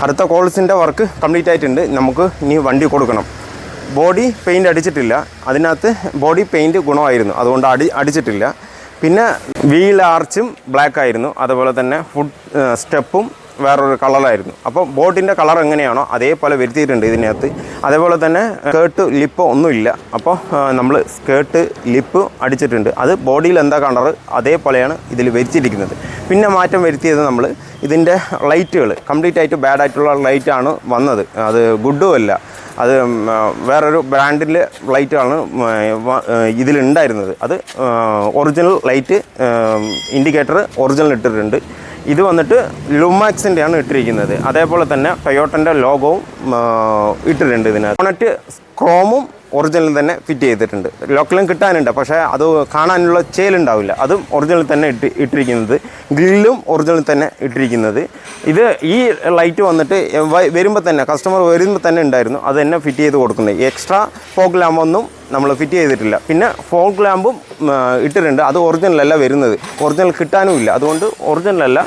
അടുത്ത കോൾസിൻ്റെ work complete ആയിട്ടുണ്ട്. നമുക്ക് ഇനി വണ്ടി കൊടുക്കണം. ബോഡി പെയിൻറ്റ് അടിച്ചിട്ടില്ല, അതിനകത്ത് ബോഡി പെയിൻറ്റ് ഗുണമായിരുന്നു, അതുകൊണ്ട് അടിച്ചിട്ടില്ല. പിന്നെ വീൽ ആർച്ചും ബ്ലാക്ക് ആയിരുന്നു, അതുപോലെ തന്നെ ഫുഡ് സ്റ്റെപ്പും വേറൊരു കളറായിരുന്നു. അപ്പോൾ ബോട്ടിൻ്റെ കളർ എങ്ങനെയാണോ അതേപോലെ വരുത്തിയിട്ടുണ്ട് ഇതിനകത്ത്. അതേപോലെ തന്നെ സ്കേർട്ട് ലിപ്പ് ഒന്നുമില്ല. അപ്പോൾ നമ്മൾ സ്കേർട്ട് ലിപ്പ് അടിച്ചിട്ടുണ്ട്. അത് ബോഡിയിൽ എന്താ കളർ അതേപോലെയാണ് ഇതിൽ വരുത്തിയിരിക്കുന്നത്. പിന്നെ മാറ്റം വരുത്തിയത് നമ്മൾ ഇതിൻ്റെ ലൈറ്റുകൾ കംപ്ലീറ്റ് ആയിട്ട് ബാഡായിട്ടുള്ള ലൈറ്റാണ് വന്നത്. അത് ഗുഡും അല്ല, അത് വേറൊരു ബ്രാൻഡിൻ്റെ ലൈറ്റാണ് ഇതിലുണ്ടായിരുന്നത്. അത് ഒറിജിനൽ ലൈറ്റ് ഇൻഡിക്കേറ്റർ ഒറിജിനൽ ഇട്ടിട്ടുണ്ട്. ഇത് വന്നിട്ട് ലുമാക്സിൻ്റെയാണ് ഇട്ടിരിക്കുന്നത്. അതേപോലെ തന്നെ ടൊയോട്ടൻ്റെ ലോഗോവും ഇട്ടിട്ടുണ്ട് ഇതിനകത്ത്. ബോണറ്റ് ക്രോമും ഒറിജിനൽ തന്നെ ഫിറ്റ് ചെയ്തിട്ടുണ്ട്. ലോക്കലും കിട്ടാനുണ്ട്, പക്ഷേ അത് കാണാനുള്ള ചേലുണ്ടാവില്ല. അതും ഒറിജിനൽ തന്നെ ഇട്ടിരിക്കുന്നത്. ഗ്രില്ലും ഒറിജിനൽ തന്നെ ഇട്ടിരിക്കുന്നത്. ഇത് ഈ ലൈറ്റ് വന്നിട്ട് വരുമ്പോൾ തന്നെ കസ്റ്റമർ വരുമ്പോൾ തന്നെ ഉണ്ടായിരുന്നു, അത് തന്നെ ഫിറ്റ് ചെയ്ത് കൊടുക്കുന്നത്. എക്സ്ട്രാ ഫോഗ് ലാമ്പൊന്നും നമ്മൾ ഫിറ്റ് ചെയ്തിട്ടില്ല. പിന്നെ ഫോഗ് ലാമ്പും ഇട്ടിട്ടുണ്ട്. അത് ഒറിജിനലല്ല വരുന്നത്, ഒറിജിനൽ കിട്ടാനും ഇല്ല, അതുകൊണ്ട് ഒറിജിനലല്ല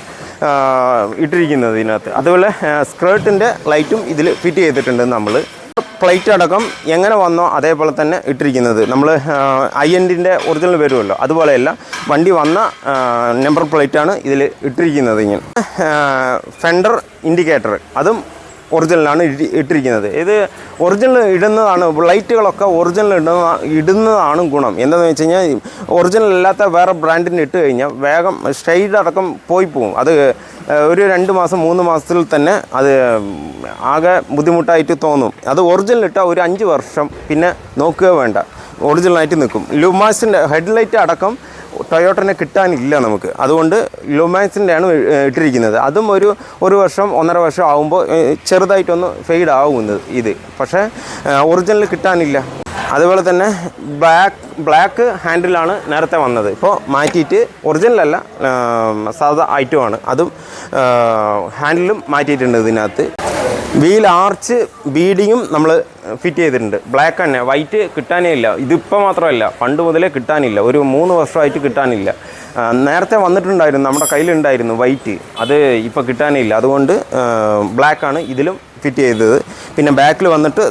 ഇട്ടിരിക്കുന്നത് ഇതിനകത്ത്. അതുപോലെ സ്കേർട്ടിൻ്റെ ലൈറ്റും ഇതിൽ ഫിറ്റ് ചെയ്തിട്ടുണ്ട്. നമ്മൾ പ്ലേറ്റ് അടക്കം എങ്ങനെ വന്നോ അതേപോലെ തന്നെ ഇട്ടിരിക്കുന്നത്. നമ്മൾ INDൻ്റെ ഒറിജിനൽ വരുമല്ലോ, അതുപോലെയല്ല വണ്ടി വന്ന നമ്പർ പ്ലേറ്റാണ് ഇതിൽ ഇട്ടിരിക്കുന്നത്. ഇങ്ങനെ ഫെൻഡർ ഇൻഡിക്കേറ്റർ അതും ഒറിജിനലാണ് ഇട്ടിരിക്കുന്നത്. ഇത് ഒറിജിനൽ ഇടുന്നതാണ്, ലൈറ്റുകളൊക്കെ ഒറിജിനൽ ഇടുന്നതാണ് ഗുണം. എന്താണെന്ന് വെച്ച് കഴിഞ്ഞാൽ ഒറിജിനൽ അല്ലാത്ത വേറെ ബ്രാൻഡിന് ഇട്ട് കഴിഞ്ഞാൽ വേഗം ഷെയ്ഡ് അടക്കം പോയി പോകും. അത് ഒരു 2 മാസം 3 മാസത്തിൽ തന്നെ അത് ആകെ ബുദ്ധിമുട്ടായിട്ട് തോന്നും. അത് ഒറിജിനൽ ഇട്ടാൽ ഒരു 5 വർഷം പിന്നെ നോക്കുക വേണ്ട, ഒറിജിനലായിട്ട് നിൽക്കും. ലുമാക്സിൻ്റെ ഹെഡ്ലൈറ്റ് അടക്കം ടൊയോട്ടനെ കിട്ടാനില്ല നമുക്ക്, അതുകൊണ്ട് ലുമാക്സിൻ്റെയാണ് ഇട്ടിരിക്കുന്നത്. അതും ഒരു വർഷം 1.5 വർഷം ആകുമ്പോൾ ചെറുതായിട്ടൊന്ന് ഫെയ്ഡ് ആകുന്നത് ഇത്, പക്ഷേ ഒറിജിനൽ കിട്ടാനില്ല. അതുപോലെ തന്നെ ബ്ലാക്ക് ഹാൻഡിലാണ് നേരത്തെ വന്നത്, ഇപ്പോൾ മാറ്റിയിട്ട് ഒറിജിനലല്ല സാധാ ഐറ്റമാണ്, അതും ഹാൻഡിലും മാറ്റിയിട്ടുണ്ട് ഇതിനകത്ത്. വീൽ ആർച്ച് ബീഡിങ്ങും നമ്മൾ ഫിറ്റ് ചെയ്തിട്ടുണ്ട്. ബ്ലാക്ക് തന്നെ, വൈറ്റ് കിട്ടാനേ ഇല്ല. ഇതിപ്പോൾ മാത്രമല്ല, പണ്ട് മുതലേ കിട്ടാനില്ല, ഒരു 3 വർഷമായിട്ട് കിട്ടാനില്ല. നേരത്തെ വന്നിട്ടുണ്ടായിരുന്നു, നമ്മുടെ കയ്യിലുണ്ടായിരുന്നു വൈറ്റ്, അത് ഇപ്പോൾ കിട്ടാനേ ഇല്ല. അതുകൊണ്ട് ബ്ലാക്കാണ് ഇതിലും ഫിറ്റ് ചെയ്തത്. പിന്നെ ബാക്കിൽ വന്നിട്ട്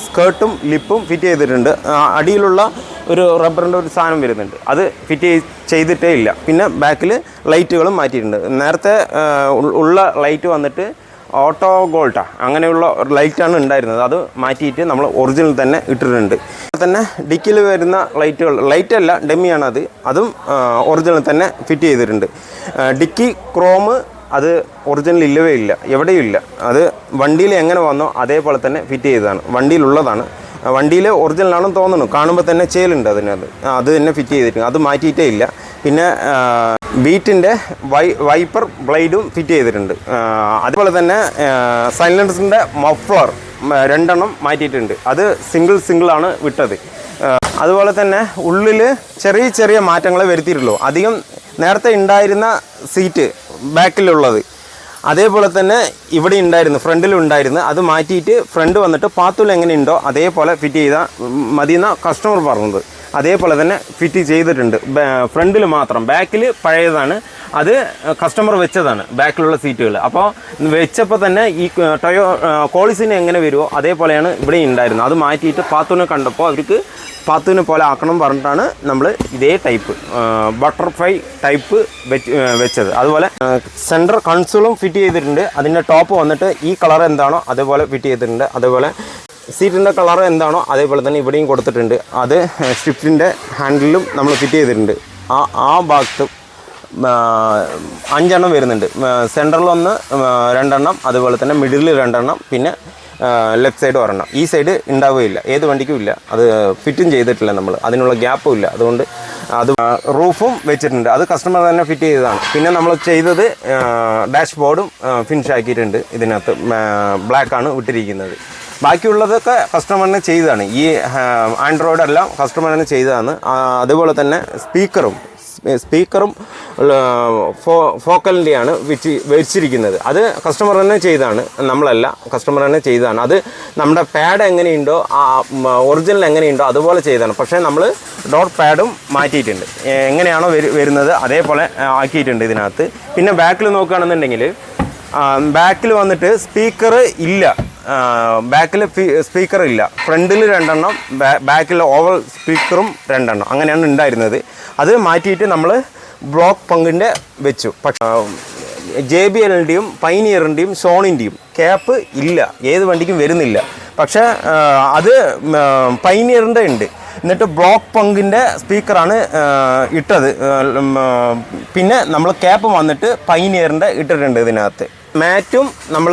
സ്കേർട്ടും ലിപ്പും ഫിറ്റ് ചെയ്തിട്ടുണ്ട്. അടിയിലുള്ള ഒരു റബ്ബറിൻ്റെ ഒരു സാധനം വരുന്നുണ്ട്, അത് ഫിറ്റ് ചെയ്തിട്ടേ ഇല്ല. പിന്നെ ബാക്കിൽ ലൈറ്റുകളും മാറ്റിയിട്ടുണ്ട്. നേരത്തെ ഉള്ള ലൈറ്റ് വന്നിട്ട് ഓട്ടോ ഗോൾട്ടാ അങ്ങനെയുള്ള ലൈറ്റാണ് ഉണ്ടായിരുന്നത്, അത് മാറ്റിയിട്ട് നമ്മൾ ഒറിജിനൽ തന്നെ ഇട്ടിട്ടുണ്ട്. തന്നെ ഡിക്കിൽ വരുന്ന ലൈറ്റല്ല ഡെമ്മിയാണ് അത്, അതും ഒറിജിനൽ തന്നെ ഫിറ്റ് ചെയ്തിട്ടുണ്ട്. ഡിക്കി ക്രോമ് അത് ഒറിജിനൽ ഇല്ലവേ ഇല്ല, എവിടെയും ഇല്ല. അത് വണ്ടിയിൽ എങ്ങനെ വന്നോ അതേപോലെ തന്നെ ഫിറ്റ് ചെയ്തതാണ്, വണ്ടിയിലുള്ളതാണ്. വണ്ടിയിൽ ഒറിജിനലാണെന്ന് തോന്നുന്നു, കാണുമ്പോൾ തന്നെ ചേലുണ്ട് അതിനകത്ത്, അത് തന്നെ ഫിറ്റ് ചെയ്തിട്ടുണ്ട്, അത് മാറ്റിയിട്ടേ ഇല്ല. പിന്നെ ബീറ്റിൻ്റെ വൈപ്പർ ബ്ലേഡും ഫിറ്റ് ചെയ്തിട്ടുണ്ട്. അതുപോലെ തന്നെ സൈലൻസറിൻ്റെ മഫ്ലർ 2 എണ്ണം മാറ്റിയിട്ടുണ്ട്, അത് സിംഗിളാണ് വിട്ടത്. അതുപോലെ തന്നെ ഉള്ളിൽ ചെറിയ മാറ്റങ്ങളെ വരുത്തിയിട്ടുള്ളൂ. അധികം നേരത്തെ ഉണ്ടായിരുന്ന സീറ്റ് ബാക്കിലുള്ളത് അതേപോലെ തന്നെ ഇവിടെ ഉണ്ടായിരുന്നു, ഫ്രണ്ടിലും ഉണ്ടായിരുന്നു, അത് മാറ്റിയിട്ട് ഫ്രണ്ട് വന്നിട്ട് പാത്തുൽ എങ്ങനെയുണ്ടോ അതേപോലെ ഫിറ്റ് ചെയ്താൽ മതിയെന്ന കസ്റ്റമർ പറഞ്ഞത്. അതേപോലെ തന്നെ ഫിറ്റ് ചെയ്തിട്ടുണ്ട് ഫ്രണ്ടിൽ മാത്രം. ബാക്കിൽ പഴയതാണ്, അത് കസ്റ്റമർ വെച്ചതാണ് ബാക്കിലുള്ള സീറ്റുകൾ. അപ്പോൾ വെച്ചപ്പോൾ തന്നെ ഈ കോളിസിന് എങ്ങനെ വരുമോ അതേപോലെയാണ് ഇവിടെ ഉണ്ടായിരുന്നത്. അത് മാറ്റിയിട്ട് പാത്തുവിനെ കണ്ടപ്പോൾ അവർക്ക് പാത്തുവിനെ പോലെ ആക്കണം പറഞ്ഞിട്ടാണ് നമ്മൾ ഇതേ ടൈപ്പ് ബട്ടർഫ്ലൈ ടൈപ്പ് വെച്ചത്. അതുപോലെ സെൻറ്റർ കൺസോളും ഫിറ്റ് ചെയ്തിട്ടുണ്ട്. അതിൻ്റെ ടോപ്പ് വന്നിട്ട് ഈ കളർ എന്താണോ അതേപോലെ ഫിറ്റ് ചെയ്തിട്ടുണ്ട്. അതേപോലെ സീറ്റിൻ്റെ കളർ എന്താണോ അതേപോലെ തന്നെ ഇവിടെയും കൊടുത്തിട്ടുണ്ട്. അത് സ്വിഫ്റ്റിൻ്റെ ഹാൻഡിലും നമ്മൾ ഫിറ്റ് ചെയ്തിട്ടുണ്ട്. ആ ഭാഗത്ത് 5 എണ്ണം വരുന്നുണ്ട്. സെൻറ്ററിലൊന്ന് 2 എണ്ണം, അതുപോലെ തന്നെ മിഡിലിൽ 2 എണ്ണം, പിന്നെ ലെഫ്റ്റ് സൈഡ് 1 എണ്ണം. ഈ സൈഡ് ഉണ്ടാവുകയില്ല, ഏത് വണ്ടിക്കും ഇല്ല, അത് ഫിറ്റും ചെയ്തിട്ടില്ല നമ്മൾ, അതിനുള്ള ഗ്യാപ്പും ഇല്ല. അതുകൊണ്ട് അത് റൂഫും വെച്ചിട്ടുണ്ട്, അത് കസ്റ്റമർ തന്നെ ഫിറ്റ് ചെയ്തതാണ്. പിന്നെ നമ്മൾ ചെയ്തത് ഡാഷ് ബോർഡും ഫിനിഷ് ആക്കിയിട്ടുണ്ട്. ഇതിനകത്ത് ബ്ലാക്കാണ് വിട്ടിരിക്കുന്നത്. ബാക്കിയുള്ളതൊക്കെ കസ്റ്റമറിന് ചെയ്തതാണ്. ഈ ആൻഡ്രോയിഡ് എല്ലാം കസ്റ്റമറിന് ചെയ്തതാണ്. അതുപോലെ തന്നെ സ്പീക്കറും ഫോക്കലിൻ്റെയാണ് വെച്ചിരിക്കുന്നത്. അത് കസ്റ്റമർ തന്നെ ചെയ്താണ്, നമ്മളല്ല, കസ്റ്റമർ തന്നെ ചെയ്തതാണ്. അത് നമ്മുടെ പാഡ് എങ്ങനെയുണ്ടോ ഒറിജിനൽ എങ്ങനെയുണ്ടോ അതുപോലെ ചെയ്തതാണ്. പക്ഷേ നമ്മൾ ഡോട്ട് പാഡും മാറ്റിയിട്ടുണ്ട്, എങ്ങനെയാണോ വരുന്നത് അതേപോലെ ആക്കിയിട്ടുണ്ട് ഇതിനകത്ത്. പിന്നെ ബാക്കിൽ നോക്കുകയാണെന്നുണ്ടെങ്കിൽ ബാക്കിൽ വന്നിട്ട് സ്പീക്കർ ഇല്ല, ബാക്കിൽ സ്പീക്കർ ഇല്ല. ഫ്രണ്ടിൽ 2 എണ്ണം, ബാക്കിൽ ഓവൽ സ്പീക്കറും 2 എണ്ണം, അങ്ങനെയാണ് ഉണ്ടായിരുന്നത്. അത് മാറ്റിയിട്ട് നമ്മൾ ബ്ലോക്ക് പങ്കിൻ്റെ വെച്ചു. പക്ഷേ JBLൻ്റെയും പൈനിയറിൻ്റെയും സോണിൻ്റെയും ക്യാപ്പ് ഇല്ല, ഏത് വണ്ടിക്കും വരുന്നില്ല. പക്ഷേ അത് പൈനിയറിൻ്റെ ഉണ്ട്. എന്നിട്ട് ബ്ലോക്ക് പങ്കിൻ്റെ സ്പീക്കറാണ് ഇട്ടത്. പിന്നെ നമ്മൾ ക്യാപ്പ് വന്നിട്ട് പൈനിയറിൻ്റെ ഇട്ടിട്ടുണ്ട്. ഇതിനകത്ത് മാറ്റും നമ്മൾ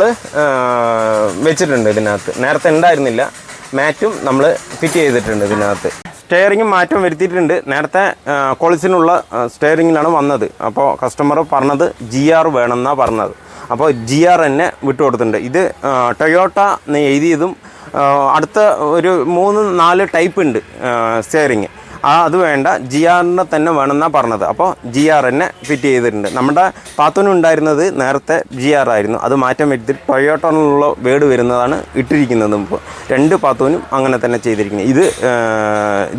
വെച്ചിട്ടുണ്ട്. ഇതിനകത്ത് നേരത്തെ ഉണ്ടായിരുന്നില്ല, മാറ്റും നമ്മൾ ഫിറ്റ് ചെയ്തിട്ടുണ്ട്. ഇതിനകത്ത് സ്റ്റെയറിങ്ങും മാറ്റം വരുത്തിയിട്ടുണ്ട്. നേരത്തെ കൊളിസിനുള്ള സ്റ്റെയറിങ്ങിലാണ് വന്നത്. അപ്പോൾ കസ്റ്റമർ പറഞ്ഞത് GR വേണമെന്നാണ് പറഞ്ഞത്. അപ്പോൾ GR തന്നെ വിട്ടുകൊടുത്തിട്ടുണ്ട്. ഇത് ടൊയോട്ട എഴുതിയതും അടുത്ത ഒരു 3-4 ടൈപ്പ് ഉണ്ട് സ്റ്റെയറിങ്. അത് വേണ്ട, GR തന്നെ വേണമെന്നാണ് പറഞ്ഞത്. അപ്പോൾ GR തന്നെ ഫിറ്റ് ചെയ്തിട്ടുണ്ട്. നമ്മുടെ പാത്തൂനും ഉണ്ടായിരുന്നത് നേരത്തെ GR ആയിരുന്നു. അത് മാറ്റം വരുത്തിയിട്ട് ടൊയോട്ട എന്നുള്ള വേർഡ് വരുന്നതാണ് ഇട്ടിരിക്കുന്നത്. ഇപ്പോൾ 2 പാത്തൂനും അങ്ങനെ തന്നെ ചെയ്തിരിക്കുന്നത്. ഇത്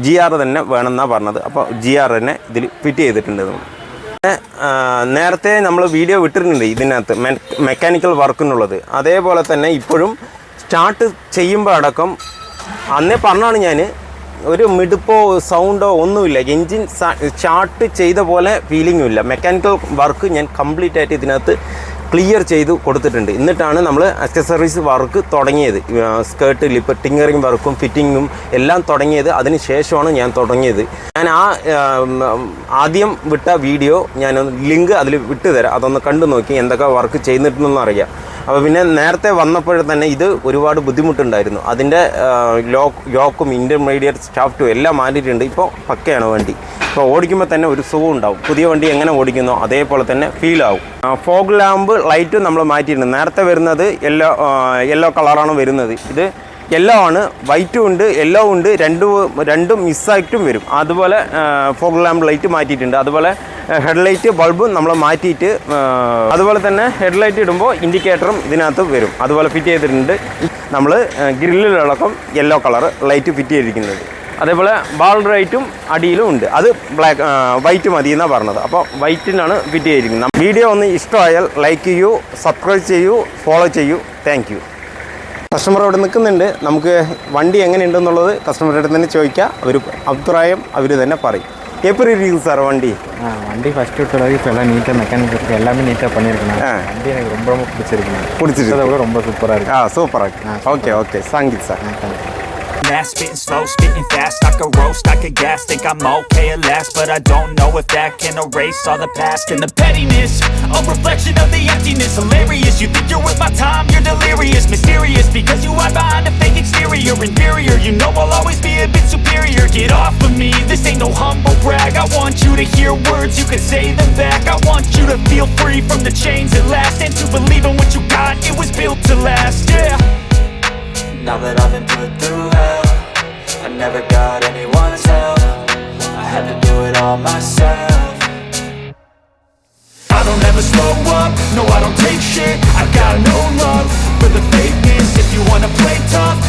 GR തന്നെ വേണമെന്നാണ് പറഞ്ഞത്. അപ്പോൾ GR തന്നെ ഇതിൽ ഫിറ്റ് ചെയ്തിട്ടുണ്ട്. നേരത്തെ നമ്മൾ വീഡിയോ വിട്ടിട്ടുണ്ട് ഇതിനകത്ത് മെക്കാനിക്കൽ വർക്കിനുള്ളത്. അതേപോലെ തന്നെ ഇപ്പോഴും സ്റ്റാർട്ട് ചെയ്യുമ്പോൾ അടക്കം അന്നേ പറഞ്ഞാണ് ഞാൻ, ഒരു മിടുപ്പോ സൗണ്ടോ ഒന്നുമില്ല. എൻജിൻ സ്റ്റാർട്ട് ചെയ്ത പോലെ ഫീലിംഗും ഇല്ല. മെക്കാനിക്കൽ വർക്ക് ഞാൻ കംപ്ലീറ്റ് ആയിട്ട് ഇതിനകത്ത് ക്ലിയർ ചെയ്ത് കൊടുത്തിട്ടുണ്ട്. എന്നിട്ടാണ് നമ്മൾ അക്സസറീസ് വർക്ക് തുടങ്ങിയത്. സ്കേർട്ട് ലിപ്പ് ടിങ്കറിങ് വർക്കും ഫിറ്റിങ്ങും എല്ലാം തുടങ്ങിയത് അതിന് ശേഷമാണ് ഞാൻ തുടങ്ങിയത്. ഞാൻ ആദ്യം വിട്ട വീഡിയോ ഞാൻ ലിങ്ക് അതിൽ വിട്ടു തരാം. അതൊന്ന് കണ്ടു നോക്കി എന്തൊക്കെ വർക്ക് ചെയ്യുന്നിട്ടുണ്ടെന്ന് അറിയാം. അപ്പോൾ പിന്നെ നേരത്തെ വന്നപ്പോൾ തന്നെ ഇത് ഒരുപാട് ബുദ്ധിമുട്ടുണ്ടായിരുന്നു. അതിൻ്റെ യോക്കും ഇൻ്റർമീഡിയറ്റ് സ്റ്റാഫ്റ്റും എല്ലാം മാറ്റിയിട്ടുണ്ട്. ഇപ്പോൾ പക്കയാണ് വണ്ടി. ഇപ്പോൾ ഓടിക്കുമ്പോൾ തന്നെ ഒരു സുഖം ഉണ്ടാവും. പുതിയ വണ്ടി എങ്ങനെ ഓടിക്കുന്നോ അതേപോലെ തന്നെ ഫീൽ ആവും. ഫോഗ് ലാമ്പ് ലൈറ്റും നമ്മൾ മാറ്റിയിട്ടുണ്ട്. നേരത്തെ വരുന്നത് യെല്ലോ കളറാണ് വരുന്നത്. ഇത് യെല്ലോ ആണ്, വൈറ്റും ഉണ്ട്, യെല്ലോ ഉണ്ട്, രണ്ടും മിസ്സായിട്ടും വരും. അതുപോലെ ഫോഗ് ലാമ്പ് ലൈറ്റ് മാറ്റിയിട്ടുണ്ട്. അതുപോലെ ഹെഡ്ലൈറ്റ് ബൾബും നമ്മൾ മാറ്റിയിട്ട്, അതുപോലെ തന്നെ ഹെഡ്ലൈറ്റ് ഇടുമ്പോൾ ഇൻഡിക്കേറ്ററും ഇതിനകത്ത് വരും. അതുപോലെ ഫിറ്റ് ചെയ്തിട്ടുണ്ട്. നമ്മൾ ഗ്രില്ലിലടക്കം യെല്ലോ കളർ ലൈറ്റ് ഫിറ്റ് ചെയ്തിരിക്കുന്നത്. അതേപോലെ ബാൾ ലൈറ്റും അടിയിലും ഉണ്ട്. അത് വൈറ്റ് മതി എന്നാണ് പറഞ്ഞത്. അപ്പോൾ വൈറ്റിനാണ് ഫിറ്റ് ചെയ്തിരിക്കുന്നത്. വീഡിയോ ഒന്ന് ഇഷ്ടമായാൽ ലൈക്ക് ചെയ്യൂ, സബ്സ്ക്രൈബ് ചെയ്യൂ, ഫോളോ ചെയ്യൂ. Thank you. കസ്റ്റമർ അവിടെ നിൽക്കുന്നുണ്ട്. നമുക്ക് വണ്ടി എങ്ങനെയുണ്ടെന്നുള്ളത് കസ്റ്റമറുടെ അടുത്ത് തന്നെ ചോദിക്കാം. ഒരു അഭിപ്രായം അവർ തന്നെ പറയും. எப்படி இருக்குது சார் வண்டி? வண்டி ஃபஸ்ட்டு விட்டது இப்போ எல்லாம் நீட்டாக மெக்கானிக் இருக்குது, எல்லாமே நீட்டாக பண்ணியிருக்கேன். வண்டி எனக்கு ரொம்ப ரொம்ப பிடிச்சிருக்கு. அதை விட ரொம்ப சூப்பராக இருக்குது. சூப்பராக இருக்குது. Okay okay, thank you sir. Fast, spitting slow, spitting fast. I could roast, I could gas. Think I'm okay at last, but I don't know if that can erase all the past. And the pettiness, a reflection of the emptiness. Hilarious, you think you're worth my time, you're delirious. Mysterious, because you hide behind a fake exterior. Inferior, you know I'll always be a bit superior. Get off of me, this ain't no humble brag. I want you to hear words, you can say them back. I want you to feel free from the chains that last, and to believe in what you got, it was built to last, yeah. Now that I've been put through hell, I never got anyone's help. I had to do it all myself. I don't ever slow up, no I don't take shit. I got no love for the fakeness. If you wanna play tough,